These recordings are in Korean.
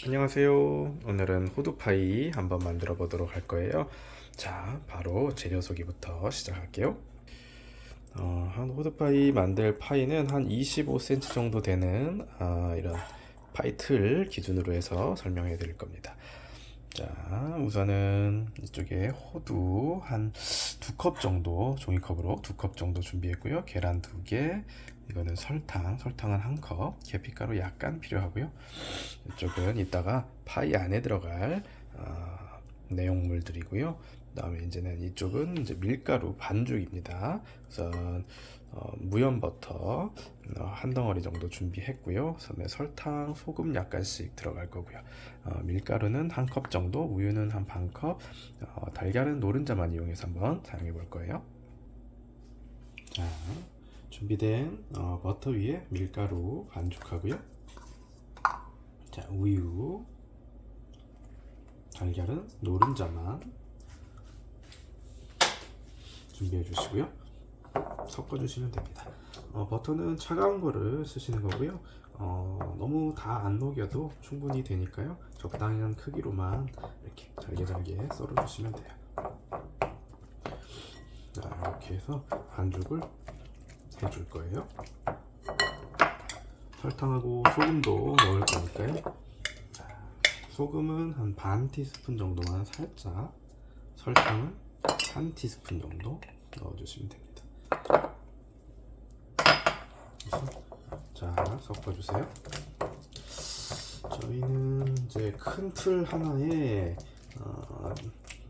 안녕하세요. 오늘은 호두파이 한번 만들어 보도록 할 거예요. 자, 바로 재료 소개부터 시작할게요. 한 호두파이 만들 파이는 한 25cm 정도 되는 이런 파이 틀 기준으로 해서 설명해 드릴 겁니다. 자, 우선은 이쪽에 호두 한 2컵 정도, 종이컵으로 2컵 정도 준비했고요. 계란 2개, 이거는 설탕은 1컵, 계피가루 약간 필요하고요. 이쪽은 이따가 파이 안에 들어갈 내용물들이고요. 그다음에 이제는 이쪽은 이제 밀가루 반죽입니다. 우선 무염 버터 한 덩어리 정도 준비했고요. 그다음에 설탕, 소금 약간씩 들어갈 거고요. 밀가루는 1컵 정도, 우유는 한 반컵, 달걀은 노른자만 이용해서 한번 사용해 볼 거예요. 자, 준비된 버터 위에 밀가루 반죽하고요. 자, 우유, 달걀은 노른자만 준비해 주시고요. 섞어 주시면 됩니다. 버터는 차가운 거를 쓰시는 거고요. 너무 다 안 녹여도 충분히 되니까요. 적당한 크기로만 이렇게 잘게 썰어 주시면 돼요. 자, 이렇게 해서 반죽을 해줄 거예요. 설탕하고 소금도 넣을 거니까요. 자, 소금은 한 반 티스푼 정도만 살짝, 설탕은 한 티스푼 정도 넣어주시면 됩니다. 자, 섞어주세요. 저희는 이제 큰 틀 하나에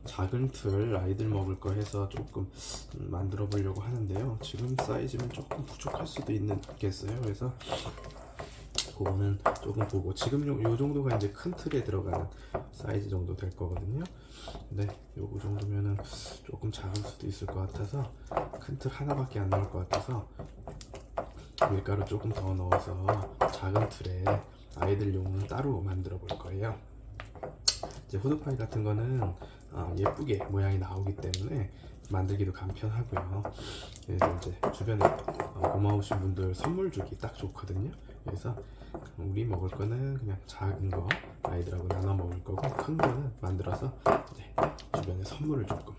작은 틀 아이들 먹을 거 해서 조금 만들어 보려고 하는데요. 지금 사이즈는 조금 부족할 수도 있겠어요. 그래서 그거는 조금 보고, 지금 요 정도가 이제 큰 틀에 들어가는 사이즈 정도 될 거거든요. 근데 요거 정도면은 조금 작을 수도 있을 것 같아서, 큰 틀 하나밖에 안 나올 것 같아서 밀가루 조금 더 넣어서 작은 틀에 아이들용은 따로 만들어 볼 거예요. 이제 호두파이 같은 거는 예쁘게 모양이 나오기 때문에 만들기도 간편하고요. 그래서 이제 주변에 고마우신 분들 선물 주기 딱 좋거든요. 그래서 우리 먹을 거는 그냥 작은 거 아이들하고 나눠 먹을 거고, 큰 거는 만들어서 이제 주변에 선물을 조금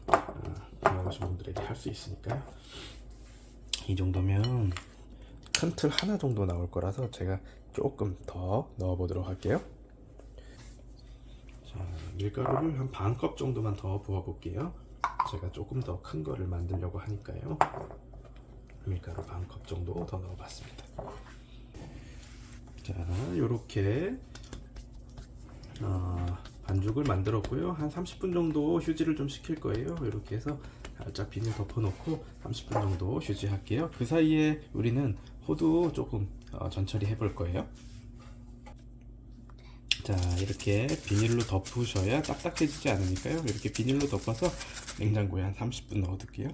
고마우신 분들에게 할 수 있으니까요. 이 정도면 큰 틀 하나 정도 나올 거라서 제가 조금 더 넣어 보도록 할게요. 자, 밀가루를 한 반 컵 정도만 더 부어 볼게요. 제가 조금 더 큰 거를 만들려고 하니까요. 밀가루 반 컵 정도 더 넣어 봤습니다. 자, 요렇게 반죽을 만들었고요. 한 30분 정도 휴지를 좀 식힐 거예요. 이렇게 해서 살짝 비닐 덮어 놓고 30분 정도 휴지할게요. 그 사이에 우리는 호두 조금 전처리 해볼 거예요. 자, 이렇게 비닐로 덮으셔야 딱딱해지지 않으니까요. 이렇게 비닐로 덮어서 냉장고에 한 30분 넣어둘게요.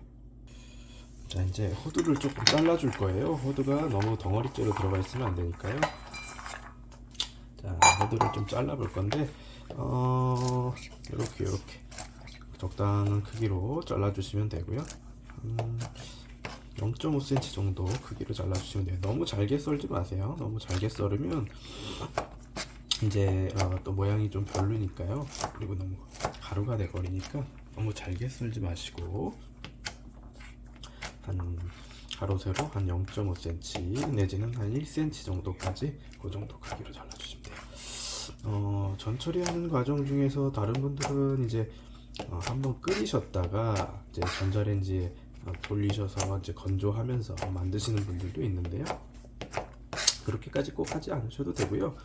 자, 이제 호두를 조금 잘라줄 거예요. 호두가 너무 덩어리째로 들어가 있으면 안 되니까요. 자, 호두를 좀 잘라볼 건데, 이렇게 적당한 크기로 잘라주시면 되고요. 0.5cm 정도 크기로 잘라주시면 돼요. 너무 잘게 썰지 마세요. 너무 잘게 썰으면 이제 또 모양이 좀 별로니까요. 그리고 너무 가루가 돼버리니까 너무 잘게 썰지 마시고, 한 가로 세로 한 0.5cm 내지는 한 1cm 정도까지 그 정도 크기로 잘라주시면 돼요. 전처리하는 과정 중에서 다른 분들은 이제 한번 끓이셨다가 이제 전자레인지에 돌리셔서 이제 건조하면서 만드시는 분들도 있는데요. 그렇게까지 꼭 하지 않으셔도 되고요.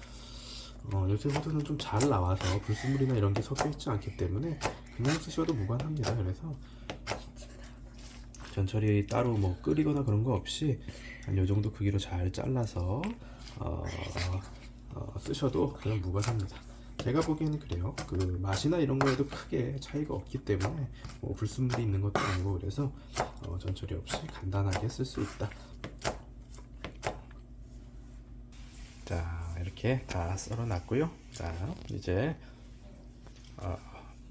요새 호두는 좀 잘 나와서 불순물이나 이런 게 섞여 있지 않기 때문에 그냥 쓰셔도 무관합니다. 그래서 전처리 따로 뭐 끓이거나 그런 거 없이 한 요 정도 크기로 잘 잘라서 쓰셔도 그냥 무관합니다. 제가 보기에는 그래요. 그 맛이나 이런 거에도 크게 차이가 없기 때문에 뭐 불순물이 있는 것도 아니고, 그래서 전처리 없이 간단하게 쓸 수 있다. 자, 이렇게 다 썰어놨고요. 자, 이제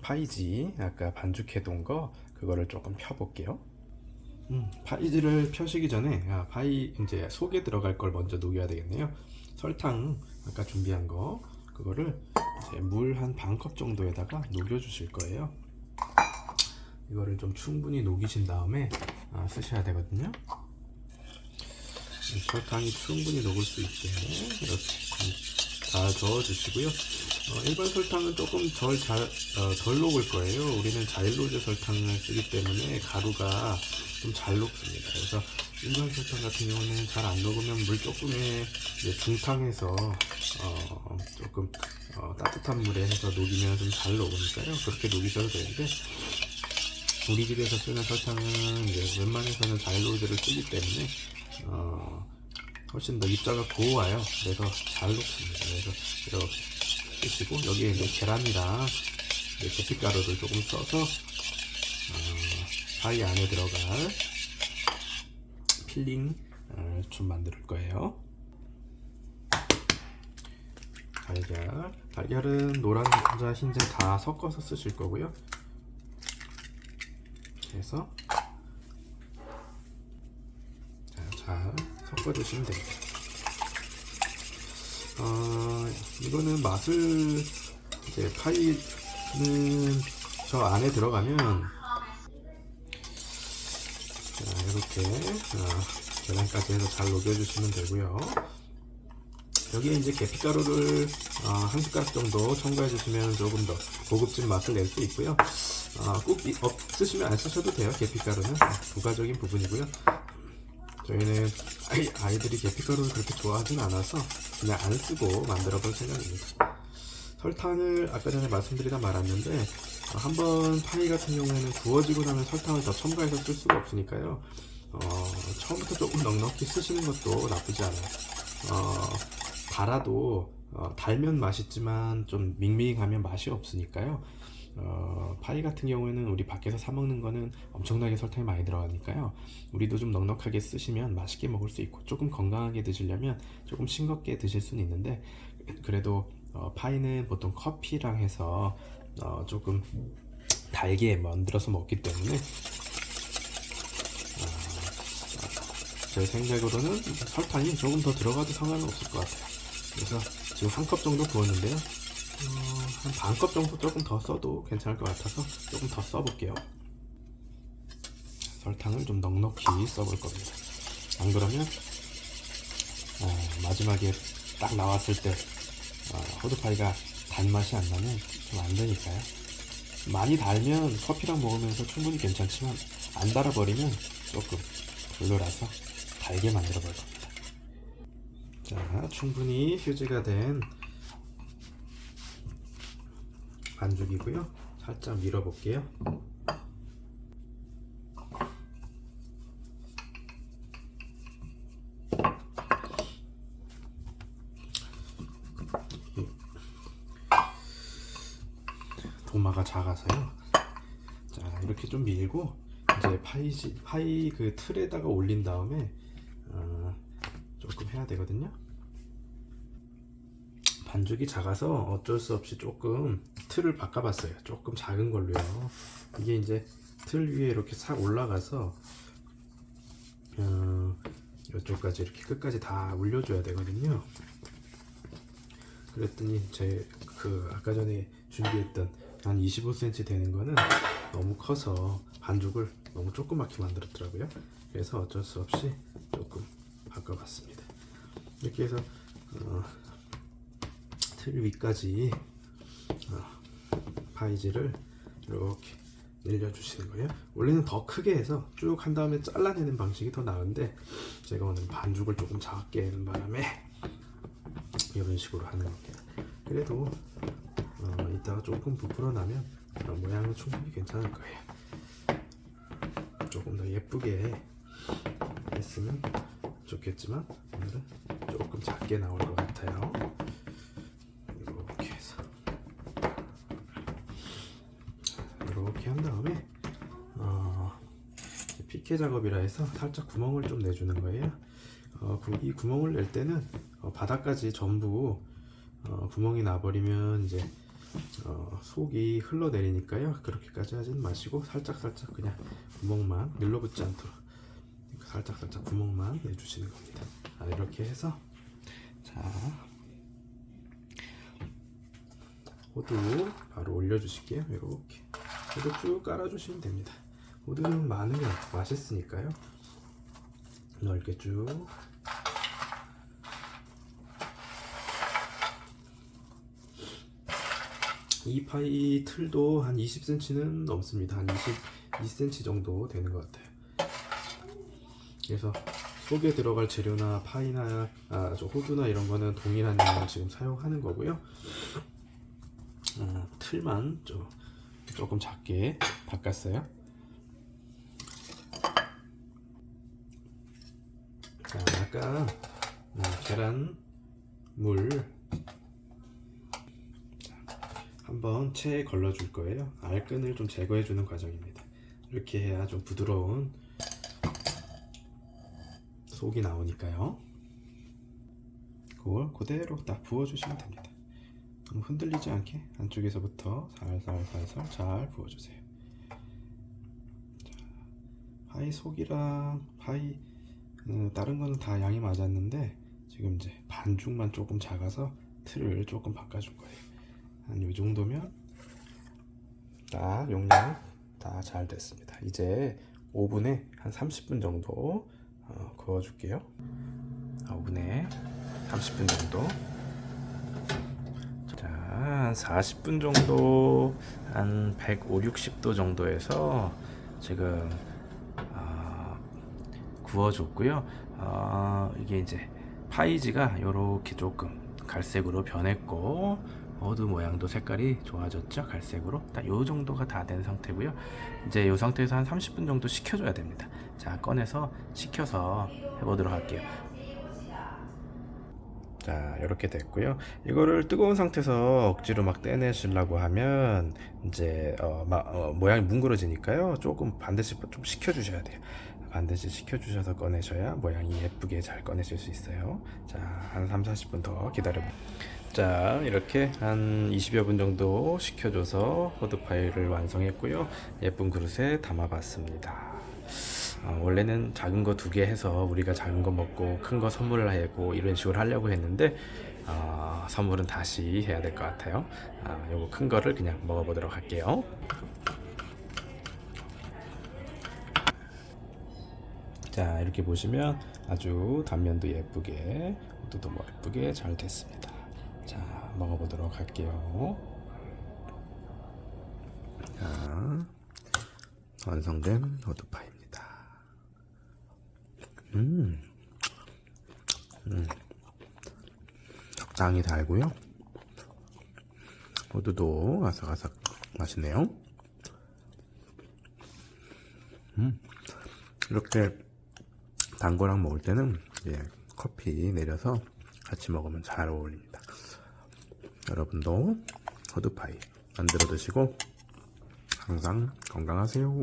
파이지 아까 반죽해 둔 거 그거를 조금 펴볼게요. 파이지를 펴시기 전에 파이 이제 속에 들어갈 걸 먼저 녹여야 되겠네요. 설탕 아까 준비한 거 그거를 물 한 반 컵 정도에다가 녹여 주실 거예요. 이거를 좀 충분히 녹이신 다음에 쓰셔야 되거든요. 설탕이 충분히 녹을 수 있게 이렇게 잘 저어 주시고요. 일반 설탕은 조금 덜 녹을 거예요. 우리는 자일로제 설탕을 쓰기 때문에 가루가 좀 잘 녹습니다. 그래서 일반 설탕 같은 경우는 잘 안 녹으면 물 조금에 중탕해서 조금 따뜻한 물에 해서 녹이면 좀 잘 녹으니까요. 그렇게 녹이셔도 되는데, 우리 집에서 쓰는 설탕은 이제 웬만해서는 자일로제를 쓰기 때문에 훨씬 더 입자가 고와요. 그래서 잘 녹습니다. 그래서 이렇게 쓰시고, 여기에 이제 계란이랑 계피가루를 조금 써서 파이 안에 들어갈 필링 좀 만들 거예요. 달걀은 노란 자, 흰자 다 섞어서 쓰실 거고요. 그래서 잘 섞어 주시면 됩니다. 이거는 맛을 이제 파이는 저 안에 들어가면 이렇게 계란까지 해서 잘 녹여주시면 되고요. 여기에 이제 계피가루를 한 숟가락 정도 첨가해 주시면 조금 더 고급진 맛을 낼 수 있고요. 꼭 없으시면 안 쓰셔도 돼요. 계피가루는 부가적인 부분이고요. 저희는 아이들이 계피가루를 그렇게 좋아하진 않아서 그냥 안 쓰고 만들어 볼 생각입니다. 설탕을 아까 전에 말씀드리다 말았는데, 한번 파이 같은 경우에는 구워지고 나면 설탕을 더 첨가해서 쓸 수가 없으니까요. 처음부터 조금 넉넉히 쓰시는 것도 나쁘지 않아요. 달아도 달면 맛있지만 좀 밍밍하면 맛이 없으니까요. 파이 같은 경우에는 우리 밖에서 사 먹는 거는 엄청나게 설탕이 많이 들어가니까요. 우리도 좀 넉넉하게 쓰시면 맛있게 먹을 수 있고, 조금 건강하게 드시려면 조금 싱겁게 드실 수는 있는데, 그래도 파이는 보통 커피랑 해서 조금 달게 만들어서 먹기 때문에 제 생각으로는 설탕이 조금 더 들어가도 상관은 없을 것 같아요. 그래서 지금 한 컵 정도 부었는데요. 한 반 컵 정도 조금 더 써도 괜찮을 것 같아서 조금 더 써볼게요. 설탕을 좀 넉넉히 써볼 겁니다. 안 그러면 마지막에 딱 나왔을 때 호두파이가 단맛이 안 나면 좀 안 되니까요. 많이 달면 커피랑 먹으면서 충분히 괜찮지만, 안 달아버리면 조금 별로라서 달게 만들어 볼 겁니다. 자, 충분히 휴지가 된 반죽이고요. 살짝 밀어 볼게요. 도마가 작아서요. 자, 이렇게 좀 밀고 이제 파이 그 틀에다가 올린 다음에 조금 해야 되거든요. 반죽이 작아서 어쩔 수 없이 조금 틀을 바꿔봤어요. 조금 작은 걸로요. 이게 이제 틀 위에 이렇게 싹 올라가서 이쪽까지 이렇게 끝까지 다 올려줘야 되거든요. 그랬더니 제 아까 전에 준비했던 한 25cm 되는 거는 너무 커서 반죽을 너무 조그맣게 만들었더라고요. 그래서 어쩔 수 없이 조금 바꿔봤습니다. 이렇게 해서 틀 위까지 파이지를 이렇게 늘려주시는 거예요. 원래는 더 크게 해서 쭉 한 다음에 잘라내는 방식이 더 나은데, 제가 오늘 반죽을 조금 작게 하는 바람에 이런 식으로 하는 겁니다. 그래도 이따가 조금 부풀어 나면 모양은 충분히 괜찮을 거예요. 조금 더 예쁘게 했으면 좋겠지만, 오늘은 조금 작게 나올 것 같아요. 이렇게 해서 이렇게 한 다음에 피케 작업이라 해서 살짝 구멍을 좀 내주는 거예요. 이 구멍을 낼 때는 바닥까지 전부 구멍이 나버리면 이제 속이 흘러내리니까요. 그렇게까지 하지는 마시고 살짝 그냥 구멍만 눌러붙지 않도록 살짝 구멍만 내주시는 겁니다. 이렇게 해서, 자, 호두 바로 올려주실게요. 이렇게 호두 쭉 깔아주시면 됩니다. 호두는 많으면 맛있으니까요. 넓게 쭉. 이 파이 틀도 한 20cm는 넘습니다. 한 22cm 정도 되는 것 같아요. 그래서 속에 들어갈 재료나 파이나 호두나 이런 거는 동일한 양을 지금 사용하는 거고요. 틀만 조금 작게 바꿨어요. 자, 아까 계란 물 한번 체에 걸러 줄 거예요. 알끈을 좀 제거해 주는 과정입니다. 이렇게 해야 좀 부드러운 속이 나오니까요. 그걸 그대로 딱 부어 주시면 됩니다. 너무 흔들리지 않게 안쪽에서부터 살살 잘 부어 주세요. 파이 속이랑 파이 다른 거는 다 양이 맞았는데 지금 이제 반죽만 조금 작아서 틀을 조금 바꿔준 거예요. 한 요 정도면 딱 용량 다 잘 됐습니다. 이제 오븐에 한 30분 정도 구워 줄게요. 오븐에 30분 정도. 자, 한 40분 정도, 한 150, 60도 정도에서 지금 구워줬고요. 이게 이제 파이지가 이렇게 조금 갈색으로 변했고 호두 모양도 색깔이 좋아졌죠. 갈색으로 딱 요 정도가 다 된 상태고요. 이제 요 상태에서 한 30분 정도 식혀줘야 됩니다. 자, 꺼내서 식혀서 해보도록 할게요. 자, 이렇게 됐고요. 이거를 뜨거운 상태에서 억지로 막 떼내시려고 하면 이제 모양이 뭉그러지니까요. 조금 반드시 좀 식혀주셔야 돼요. 반드시 식혀주셔서 꺼내셔야 모양이 예쁘게 잘 꺼내실 수 있어요. 자, 한 3-40분 더 기다려보세요. 자, 이렇게 한 20여 분 정도 식혀줘서 호두파이를 완성했고요. 예쁜 그릇에 담아봤습니다. 원래는 작은 거 2개 해서 우리가 작은 거 먹고 큰 거 선물을 하고 이런 식으로 하려고 했는데 선물은 다시 해야 될 것 같아요. 요거 큰 거를 그냥 먹어보도록 할게요. 자, 이렇게 보시면 아주 단면도 예쁘게 호두도 예쁘게 잘 됐습니다. 자, 먹어보도록 할게요. 자, 완성된 호두파이입니다. 적당히 달고요. 호두도 아삭아삭 맛있네요. 이렇게 단 거랑 먹을 때는 커피 내려서 같이 먹으면 잘 어울립니다. 여러분도 호두파이 만들어 드시고 항상 건강하세요.